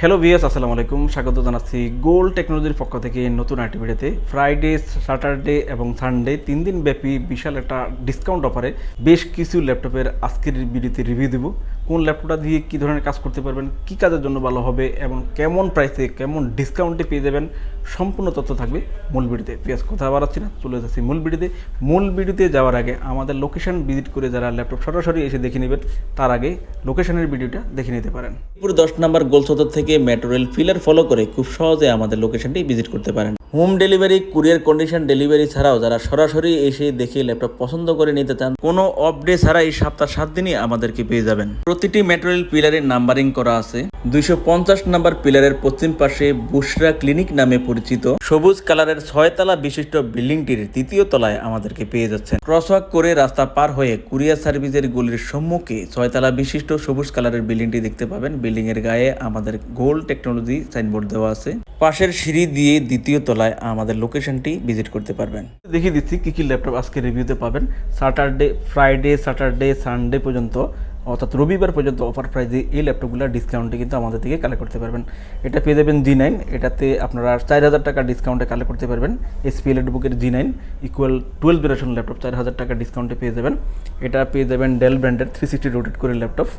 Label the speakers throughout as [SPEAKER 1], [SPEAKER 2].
[SPEAKER 1] Hello VS, আসসালামু আলাইকুম। স্বাগত জানাচ্ছি গোল্ড টেকনোলজির পক্ষ থেকে নতুন একটি ভিডিওতে। ফ্রাইডে, স্যাটারডে এবং সানডে 3 দিন ব্যাপী বিশাল একটা ডিসকাউন্ট অফারে বেশ কিছু ল্যাপটপের আজকের ভিডিওতে রিভিউ দেবো। কোন ল্যাপটপটা দিয়ে কী ধরনের কাজ করতে পারবেন, কী কাজের জন্য ভালো হবে এবং কেমন প্রাইসে কেমন ডিসকাউন্টে পেয়ে যাবেন, সম্পূর্ণ তথ্য থাকবে মূল ভিডিওতে। পিএস কথা বাড়াচ্ছি না, চলে যাচ্ছি মূল ভিডিওতে। মূল ভিডিওতে যাওয়ার আগে আমাদের লোকেশন ভিজিট করে যারা ল্যাপটপ সরাসরি এসে দেখে নেবেন, তার আগে লোকেশনের ভিডিওটা দেখে নিতে পারেন।
[SPEAKER 2] মিরপুর 10 নম্বর গোলসদর থেকে মেট্রো রেল ফিলার ফলো করে খুব সহজে আমাদের লোকেশনটি ভিজিট করতে পারেন। Home delivery, courier condition delivery ছাড়াও যারা সরাসরি এসে দেখে ল্যাপটপ পছন্দ করে নিতে চান, কোনো অফ ডে ছাড়া এই সপ্তাহ 7 দিনই আমাদেরকে পেয়ে যাবেন। প্রতিটি মেট্রো রেল পিলারের নাম্বারিং করা আছে। 250 নম্বর পিলারের পশ্চিম পাশে বুশরা ক্লিনিক নামে পরিচিত সবুজ কালারের 6 তলা বিশিষ্ট বিল্ডিংটির 3য় তলায় আমাদেরকে পেয়ে যাচ্ছেন। ক্রসওয়াক করে রাস্তা পার হয়ে কুরিয়ার সার্ভিসের গলির সম্মুখে 6 তলা বিশিষ্ট সবুজ কালারের বিল্ডিংটি দেখতে পাবেন। বিল্ডিং এর গায়ে আমাদের গোল্ড টেকনোলজি সাইনবোর্ড দেওয়া আছে। পাশের সিঁড়ি দিয়ে 2য় তলায় আমাদের লোকেশনটি ভিজিট করতে পারবেন।
[SPEAKER 1] দেখিয়ে দিচ্ছি কী কী ল্যাপটপ আজকে রিভিউতে পাবেন। ফ্রাইডে, স্যাটারডে, সানডে পর্যন্ত, অর্থাৎ রবিবার পর্যন্ত অফার প্রাইজে এই ল্যাপটপগুলো ডিসকাউন্টে কিন্তু আমাদের থেকে কালেক্ট করতে পারবেন। এটা পেয়ে যাবেন G9, এটাতে আপনারা 4000 টাকা ডিসকাউন্টে কালেক্ট করতে পারবেন। এসপি এলিটবুকের G9 ইকুয়াল 12 জেনারেশন ল্যাপটপ 4000 টাকা ডিসকাউন্টে পেয়ে যাবেন। এটা পেয়ে যাবেন ডেল ব্র্যান্ডের 360 রোটেট করে ল্যাপটপ,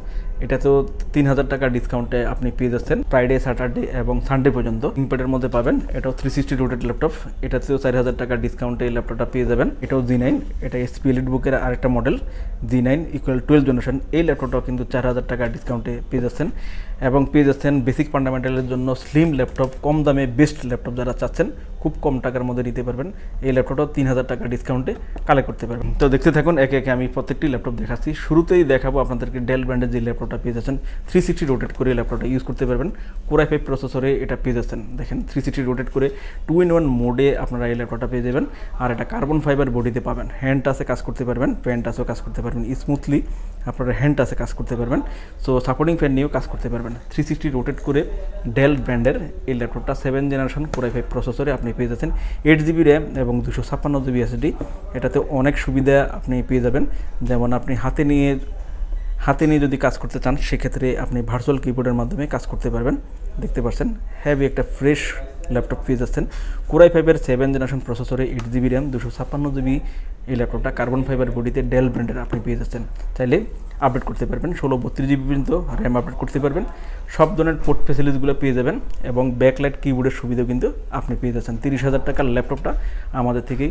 [SPEAKER 1] এটাতেও 3000 টাকা ডিসকাউন্টে আপনি পেয়ে যাচ্ছেন ফ্রাইডে, স্যাটারডে এবং সানডে পর্যন্ত। ইনপ্যাডের মধ্যে পাবেন, এটাও 360 রোটেট ল্যাপটপ, এটাতেও 4000 টাকা ডিসকাউন্টে এই ল্যাপটপটা পেয়ে যাবেন। এটাও G9, এটা এসপি এলিটবুকের আরেকটা মডেল G9 ইকুয়াল 12 জেনারেশন। এই ল্যাপটপটাও কিন্তু 4000 টাকা ডিসকাউন্টে পেয়ে যাচ্ছেন এবং পেয়ে যাচ্ছেন বেসিক ফান্ডামেন্টালের জন্য স্লিম ল্যাপটপ, কম দামে বেস্ট ল্যাপটপ যারা চাচ্ছেন খুব কম টাকার মধ্যে নিতে পারবেন। এই ল্যাপটপটাও 3000 টাকা ডিসকাউন্টে কালেক্ট করতে পারবেন। তো দেখতে থাকুন, একে একে আমি প্রত্যেকটি ল্যাপটপ দেখাচ্ছি। শুরুতেই দেখাবো আপনাদেরকে ডেল ব্র্যান্ডের যে ল্যাপটপটা পেয়ে যাচ্ছেন 360 রোটেট করে ল্যাপটপটা ইউজ করতে পারবেন। Core i5 প্রসেসরে এটা পেয়ে যাচ্ছেন। দেখেন 360 রোটেট করে 2-in-1 মোডে আপনারা এই ল্যাপটপটা পেয়ে যাবেন। আর এটা কার্বন ফাইবার বডিতে পাবেন। হ্যান্ড টাচে কাজ করতে পারবেন, পেন টাচেও কাজ করতে পারবেন, স্মুথলি আপনারা হ্যান্ড টাচে কাজ করতে পারবেন। সো সাপোর্টিং ফ্যান নিয়েও কাজ করতে পারবেন। 360 রোটেট করে ডেল ব্র্যান্ডের এই ল্যাপটপটা 7 জেনারেশন Core i5 প্রসেসরে আপনি পেয়ে যাচ্ছেন। 8GB র্যাম এবং 256GB SSD। এটাতে অনেক সুবিধা আপনি পেয়ে যাবেন। যেমন আপনি হাতে নিয়ে যদি কাজ করতে চান, সেক্ষেত্রে আপনি ভার্চুয়াল কিবোর্ডের মাধ্যমে কাজ করতে পারবেন। দেখতে পাচ্ছেন হ্যাভি একটা ফ্রেশ ল্যাপটপ পেয়ে যাচ্ছেন। Core i5-এর 7 জেনারেশন প্রসেসরে 8GB র্যাম 256GB এই ল্যাপটপটা কার্বন ফাইবার বডিতে ডেল ব্র্যান্ডের আপনি পেয়ে যাচ্ছেন। চাইলে আপডেট করতে পারবেন, 16-32GB পর্যন্ত র্যাম আপডেট করতে পারবেন। সব ধরনের পোর্ট ফ্যাসিলিটিসগুলো পেয়ে যাবেন এবং ব্যাকলাইট কিবোর্ডের সুবিধাও কিন্তু আপনি পেয়ে যাচ্ছেন। 30,000 টাকার ল্যাপটপটা আমাদের থেকেই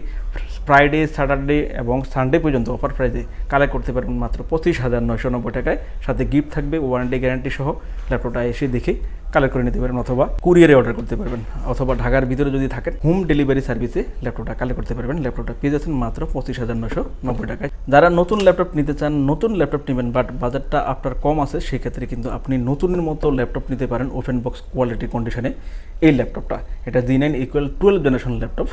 [SPEAKER 1] ফ্রাইডে, স্যাটারডে এবং সানডে পর্যন্ত অফার প্রাইজে কালেক্ট করতে পারবেন মাত্র 25,990 টাকায়। সাথে গিফট থাকবে, ওয়ারেন্টি গ্যারান্টি সহ। ল্যাপটপটা এসে দেখে কালেক্ট করে নিতে পারবেন অথবা কুরিয়ারে অর্ডার করতে পারবেন, অথবা ঢাকার ভিতরে যদি থাকেন হোম ডেলিভারি সার্ভিসে ল্যাপটপটা কালেক্ট করতে পারবেন। ল্যাপটপটা পেয়ে যাচ্ছেন মাত্র 25,990 টাকায়। যারা নতুন ল্যাপটপ নিতে চান, নতুন ল্যাপটপ নেবেন বাট বাজারটা আপনার কম আছে, সেক্ষেত্রে কিন্তু আপনি নতুনের মতো ল্যাপটপ নিতে পারেন ওপেন বক্স কোয়ালিটি কন্ডিশনে এই ল্যাপটপটা। এটা G9 equal 12 generation laptop.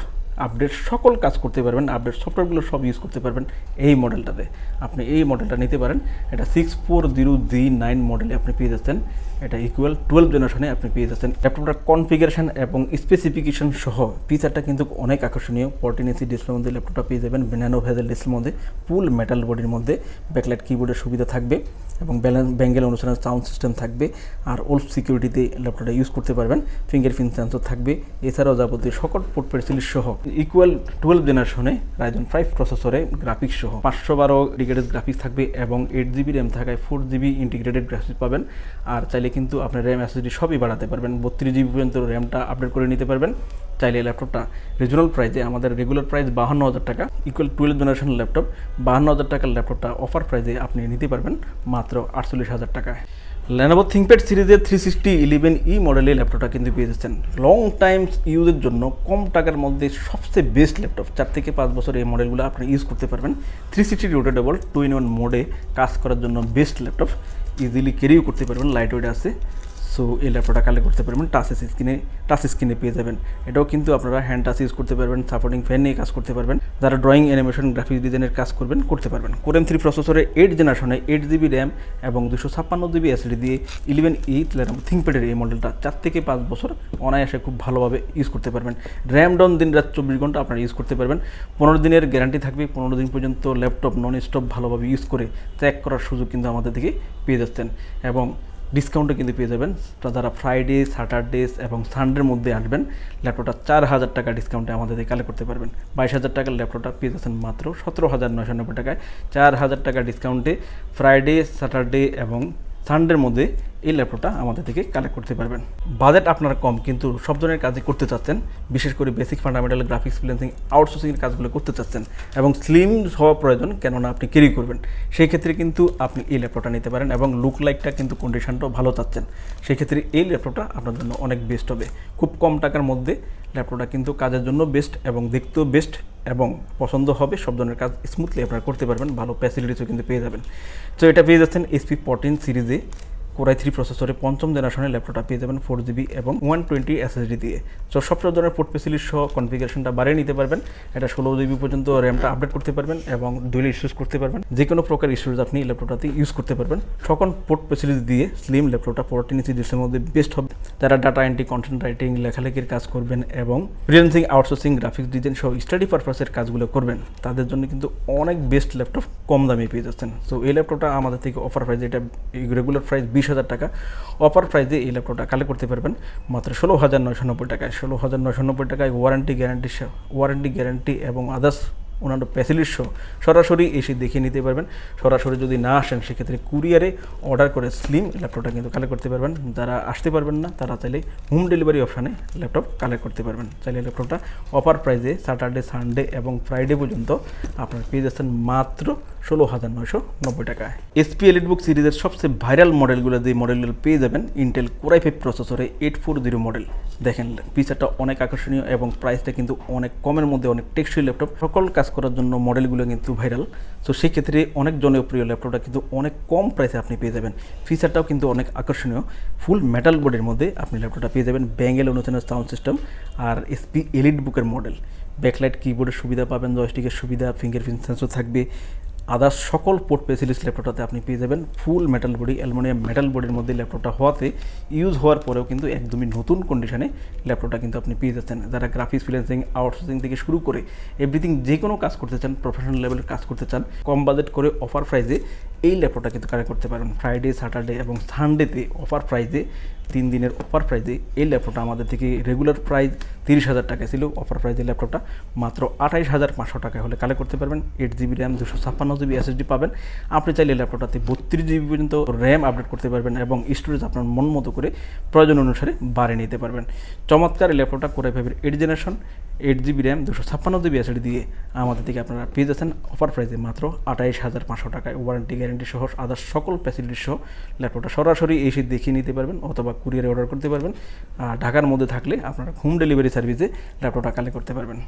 [SPEAKER 1] Update সকল কাজ করতে পারবেন, আপডেট সফটওয়্যারগুলো সব ইউজ করতে পারবেন এই মডেলটাতে। আপনি এই মডেলটা নিতে পারেন। এটা 640G9 মডেলে আপনি পেয়ে যাচ্ছেন। এটা ইকুয়াল 12 জেনারেশনে আপনি পেয়ে যাচ্ছেন। ল্যাপটপটার কনফিগারেশন এবং স্পেসিফিকেশন সহ ফিচারটা কিন্তু অনেক আকর্ষণীয়। 14 ইঞ্চি ডিসপ্লের মধ্যে ল্যাপটপটা পেয়ে যাবেন, ন্যানো ভেজেল ডিসপ্লের মধ্যে, ফুল মেটাল বডির মধ্যে। ব্যাকলাইট কিবোর্ডের সুবিধা থাকবে এবং ব্যাঙ্গেল অনুসারে সাউন্ড সিস্টেম থাকবে। আর ওল্ড সিকিউরিটিতে ল্যাপটপটা ইউজ করতে পারবেন। ফিঙ্গারপ্রিন্ট সেন্সর থাকবে। এছাড়াও যাবতীয় সকল পোর্ট ফ্যাসিলিটি সহ ইকুয়াল 12 জেনারেশনে Ryzen 5 প্রসেসরে গ্রাফিক্স সহ 512 ইন্টিগ্রেটেড গ্রাফিক্স থাকবে এবং 8GB র্যাম থাকায় 4GB ইন্টিগ্রেটেড গ্রাফিক্স পাবেন। আর চাইলে কিন্তু আপনার র্যাম SSD সবই বাড়াতে পারবেন। 32GB পর্যন্ত র্যামটা আপডেট করে নিতে পারবেন। চাইলে ল্যাপটপটা রিজনাল প্রাইসে, আমাদের রেগুলার প্রাইস 52,000 টাকা, ইকুয়াল 12 জেনারেশন ল্যাপটপ 52,000 টাকার ল্যাপটপটা অফার প্রাইসে আপনি নিতে পারবেন মাত্র 48,000 টাকায়। Lenovo ThinkPad সিরিজের 36011E মডেলের ল্যাপটপটা কিন্তু পেয়ে যাচ্ছেন। লং টাইম ইউজের জন্য কম টাকার মধ্যে সবচেয়ে বেস্ট ল্যাপটপ। 4 থেকে 5 বছর এই মডেলগুলো আপনি ইউজ করতে পারবেন। 360 রোটেটেবল 2-in-1 মোডে কাজ করার জন্য বেস্ট ল্যাপটপ। ইজিলি ক্যারিও করতে পারবেন, লাইট ওয়েট আছে। সো এই ল্যাপটপটা কালেক্ট করতে পারবেন। টাচ স্ক্রিনে পেয়ে যাবেন। এটাও কিন্তু আপনারা হ্যান্ড টাচ ইউজ করতে পারবেন, সাপোর্টিং ফ্যান নিয়ে কাজ করতে পারবেন। যারা ড্রয়িং, অ্যানিমেশন, গ্রাফিক্স ডিজাইনের কাজ করতে পারবেন। Core M3 প্রসেসরে 8 জেনারেশনে 8GB র্যাম এবং 256GB SSD দিয়ে 11E Lenovo ThinkPad এই মডেলটা 4 থেকে 5 বছর অনায়াসে খুব ভালোভাবে ইউজ করতে পারবেন। র্যাম ডাউন দিন রাত 24 ঘন্টা আপনারা ইউজ করতে পারবেন। 15 দিনের গ্যারান্টি থাকবে। 15 দিন পর্যন্ত ল্যাপটপ নন স্টপ ভালোভাবে ইউজ করে চেক করার সুযোগ কিন্তু আমাদের থেকে পেয়ে যাচ্ছেন। এবং ডিসকাউন্টে কিন্তু পেয়ে যাবেন। তো যারা ফ্রাইডে, স্যাটারডে এবং সানডের মধ্যে আসবেন, ল্যাপটপটা 4,000 টাকা ডিসকাউন্টে আমাদের থেকে কালেক্ট করতে পারবেন। 22,000 টাকার ল্যাপটপটা পেয়ে যাচ্ছেন মাত্র 17,990 টাকায়। 4,000 টাকা ডিসকাউন্টে ফ্রাইডে, স্যাটারডে এবং সানডের মধ্যে এই ল্যাপটপটা আমাদের থেকে কালেক্ট করতে পারবেন। বাজেট আপনার কম কিন্তু সব ধরনের কাজই করতে চাচ্ছেন, বিশেষ করে বেসিক ফান্ডামেন্টাল গ্রাফিক্স ফ্রিল্যান্সিং আউটসোর্সিংয়ের কাজগুলো করতে চাচ্ছেন এবং স্লিম হওয়া প্রয়োজন, কেননা আপনি ক্যারি করবেন, সেই ক্ষেত্রে কিন্তু আপনি এই ল্যাপটপটা নিতে পারেন এবং লুক লাইকটা কিন্তু কন্ডিশনটাও ভালো চাচ্ছেন, সেই ক্ষেত্রে এই ল্যাপটপটা আপনার জন্য অনেক বেস্ট হবে। খুব কম টাকার মধ্যে ল্যাপটপটা কিন্তু কাজের জন্য বেস্ট এবং দেখতেও বেস্ট এবং পছন্দ হবে। সব ধরনের কাজ স্মুথলি আপনারা করতে পারবেন, ভালো ফ্যাসিলিটিসও কিন্তু পেয়ে যাবেন। তো এটা পেয়ে যাচ্ছেন HP 14 সিরিজে কোরাই 3 প্রসেসরে 5ম জেনারেশনের ল্যাপটপটা পেয়ে যাবেন 4GB এবং 120 SSD দিয়ে। তো সব ধরনের পোর্ট ফেসিলিটি সহ কনফিগারেশনটা বাড়িয়ে নিতে পারবেন। এটা 16GB পর্যন্ত র্যামটা আপডেট করতে পারবেন এবং ডুয়েল ইস্যুস করতে পারবেন। যে কোনো প্রকার ইস্যুস আপনি এই ল্যাপটপটাতে ইউজ করতে পারবেন। সকল পোর্ট ফেসিলিটি দিয়ে স্লিম ল্যাপটপটা 14 ইঞ্চি ডিসপ্লের মধ্যে বেস্ট হবে। যারা ডাটা এন্ট্রি, কন্টেন্ট রাইটিং, লেখালেখির কাজ করবেন এবং ফ্রিল্যান্সিং, আউটসোর্সিং, গ্রাফিক্স ডিজাইন সহ স্টাডি পারপাসের কাজগুলো করবেন, তাদের জন্য কিন্তু অনেক বেস্ট ল্যাপটপ কম দামে পেয়ে যাচ্ছেন। সো এই ল্যাপটপটা আমাদের থেকে অফার প্রাইস, এটা রেগুলার প্রাইস 20,000 টাকা, অফার প্রাইসে এই ল্যাপটপটা কালেক্ট করতে পারবেন মাত্র 16,990 টাকায়। 16,990 টাকায় ওয়ারেন্টি গ্যারান্টি এবং আদার্স অন্যান্য ফ্যাসিলিটি সহ সরাসরি এসে দেখে নিতে পারবেন। সরাসরি যদি না আসেন, সেক্ষেত্রে কুরিয়ারে অর্ডার করে স্লিম ল্যাপটপটা কিন্তু কালেক্ট করতে পারবেন। যারা আসতে পারবেন না, তারা চাইলে হোম ডেলিভারি অপশানে ল্যাপটপ কালেক্ট করতে পারবেন। চাইলে ল্যাপটপটা অফার প্রাইসে স্যাটারডে, সানডে এবং ফ্রাইডে পর্যন্ত আপনারা পেয়ে যাচ্ছেন মাত্র 16,990 টাকায়। HP EliteBook সিরিজের সবচেয়ে ভাইরাল মডেলগুলো, যে মডেলগুলো পেয়ে যাবেন ইন্টেল কোরাই 5 প্রসেসরে 840 মডেল। দেখেন ফিচারটা অনেক আকর্ষণীয় এবং প্রাইসটা কিন্তু অনেক কমের মধ্যে, অনেক টেকসই ল্যাপটপ। সকল কাজ করার জন্য মডেলগুলো কিন্তু ভাইরাল। তো সেই ক্ষেত্রে অনেক জনপ্রিয় ল্যাপটপটা কিন্তু অনেক কম প্রাইসে আপনি পেয়ে যাবেন। ফিচারটাও কিন্তু অনেক আকর্ষণীয়। ফুল মেটাল বোর্ডের মধ্যে আপনি ল্যাপটপটা পেয়ে যাবেন। ব্যাঙ্গেল অনুচানের সাউন্ড সিস্টেম আর HP EliteBook মডেল। ব্যাকলাইট কিবোর্ডের সুবিধা পাবেন, জয়স্টিকের সুবিধা, ফিঙ্গারপ্রিন্ট সেন্সর থাকবে। আদার্স সকল পোর্ট ফেসিলিটিস ল্যাপটপটাতে আপনি পেয়ে যাবেন। ফুল মেটাল বডি, অ্যালুমিনিয়াম মেটাল বডির মধ্যে ল্যাপটপটা হওয়াতে ইউজ হওয়ার পরেও কিন্তু একদমই নতুন কন্ডিশনে ল্যাপটপটা কিন্তু আপনি পেয়ে যাচ্ছেন। যারা গ্রাফিক্স ফ্রিল্যান্সিং, আউটসোর্সিং থেকে শুরু করে এভরিথিং, যে কোনো কাজ করতে চান, প্রফেশনাল লেভেলের কাজ করতে চান, কম বাজেট করে অফার প্রাইসে এই ল্যাপটপটা কিন্তু কালেক্ট করতে পারেন। ফ্রাইডে, স্যাটারডে এবং সানডেতে অফার প্রাইসে, 3 দিনের অফার প্রাইসে এই ল্যাপটপটা আমাদের থেকে রেগুলার প্রাইস 30,000 টাকা ছিল। অফার প্রাইসে ল্যাপটপটা মাত্র 28,500 টাকায় হলে কালেক্ট করতে পারবেন। 8GB র্যাম, 256GB SSD পাবেন। আপনি চাইলে ল্যাপটপটাতে 32GB পর্যন্ত র্যাম আপডেট করতে পারবেন এবং স্টোরেজ আপনার মন মতো করে প্রয়োজন অনুসারে বাড়িয়ে নিতে পারবেন। চমৎকার এই ল্যাপটপটা core i 5 8th generation, 8GB RAM, 256GB SSD দিয়ে আমাদের থেকে আপনারা পেয়ে যাচ্ছেন অফার প্রাইসে মাত্র 28,500 টাকায়। ওয়ারেন্টি গ্যারান্টি সহ আদার্স সকল ফ্যাসিলিটি সহ ল্যাপটপটা সরাসরি এসে দেখিয়ে নিতে পারবেন অথবা কুরিয়ারে অর্ডার করতে পারবেন। ঢাকার মধ্যে থাকলে আপনারা হোম ডেলিভারি সার্ভিসে ল্যাপটপটা কালেক্ট করতে পারবেন।